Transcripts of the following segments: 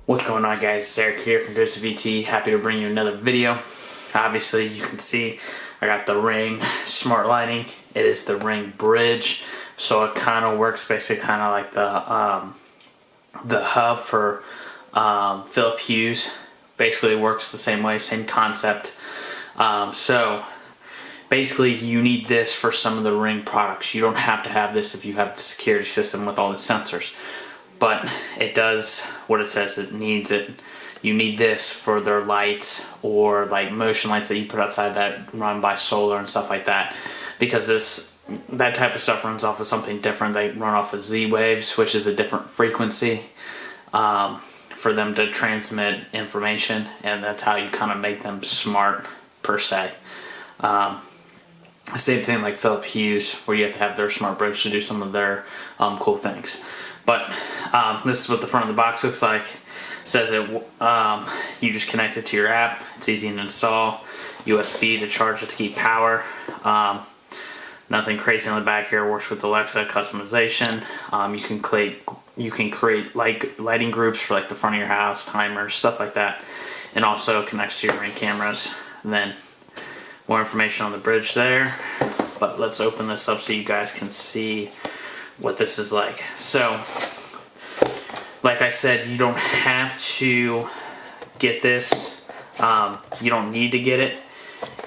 What's going on, guys? It's Eric here from Joseph VT. Happy to bring you another video. Obviously, you can see I got the Ring Smart Lighting. It is the Ring Bridge, so it kind of works basically kind of like the hub for Philip Hughes. Basically works the same way, same concept. So basically, you need this for some of the Ring products. You don't have to have this if you have the security system with all the sensors. But it does what it says it needs it. You need this for their lights or like motion lights that you put outside that run by solar and stuff like that. Because that type of stuff runs off of something different. They run off of Z waves, which is a different frequency for them to transmit information, and that's how you kind of make them smart per se. Same thing like Philip Hughes, where you have to have their smart bridge to do some of their cool things. But this is what the front of the box looks like. It says you just connect it to your app. It's easy to install. USB to charge it to keep power. Nothing crazy on the back here. Works with Alexa customization. You can create lighting groups for like the front of your house, timers, stuff like that, and also connects to your Ring cameras. And then more information on the bridge there. But let's open this up so you guys can see what this is like. So, like I said, you don't have to get this. You don't need to get it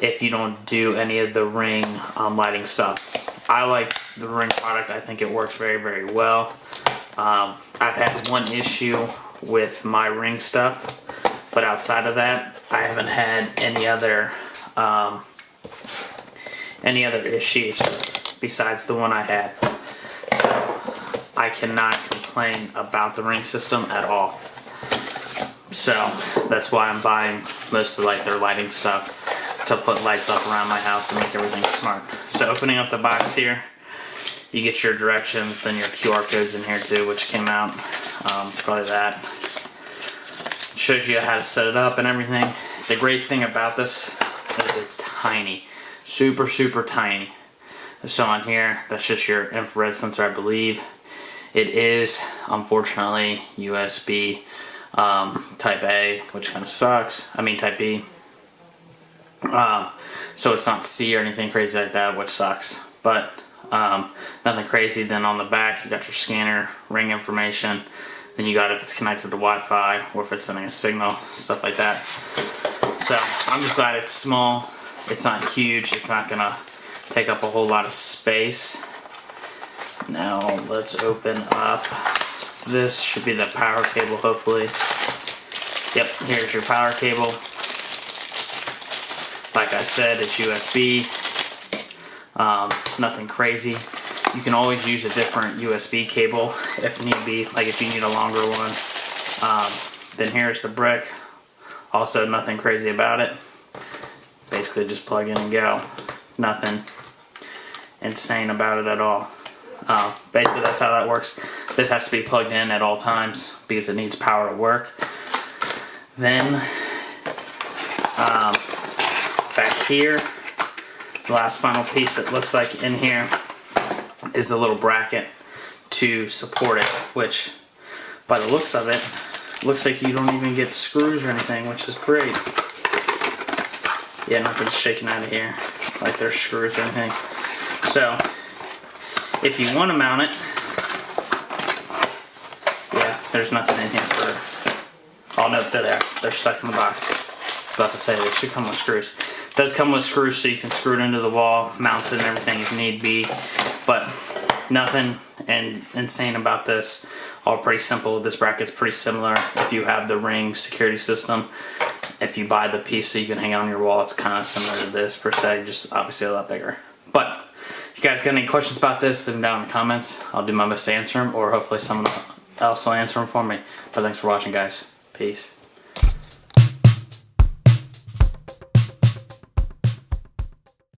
if you don't do any of the Ring lighting stuff. I like the Ring product. I think it works very, very well. I've had one issue with my Ring stuff, but outside of that, I haven't had any other issues besides the one I had. I cannot complain about the Ring system at all. So that's why I'm buying most of like their lighting stuff to put lights up around my house and make everything smart. So opening up the box here, you get your directions, then your QR codes in here too, which came out. Probably that. Shows you how to set it up and everything. The great thing about this is it's tiny. Super, super tiny. So on here, that's just your infrared sensor, I believe. It is, unfortunately, USB Type A, which kind of sucks. I mean Type B. So it's not C or anything crazy like that, which sucks. But nothing crazy. Then on the back, you got your scanner, Ring information. Then you got if it's connected to Wi-Fi or if it's sending a signal, stuff like that. So I'm just glad it's small. It's not huge. It's not going to take up a whole lot of space. Now let's open up. This should be the power cable, hopefully. Yep, here's your power cable. Like I said, it's USB. Nothing crazy. You can always use a different USB cable if need be, like if you need a longer one. Then here's the brick. Also nothing crazy about it. Basically just plug in and go. Nothing insane about it at all. Basically that's how that works. This has to be plugged in at all times because it needs power to work. Then back here, the last final piece that looks like in here is the little bracket to support it, which by the looks of it, looks like you don't even get screws or anything, which is great. Yeah, nothing's shaking out of here like there's screws or anything. So if you want to mount it, yeah, there's nothing in here for, oh no, they're there. They're stuck in the box. I was about to say, they should come with screws. It does come with screws so you can screw it into the wall, mount it and everything if need be. But nothing insane about this. All pretty simple. This bracket's pretty similar if you have the Ring security system. If you buy the piece so you can hang it on your wall, it's kind of similar to this per se, just obviously a lot bigger. But if you guys got any questions about this, leave them down in the comments. I'll do my best to answer them, or hopefully someone else will answer them for me. But thanks for watching, guys. Peace.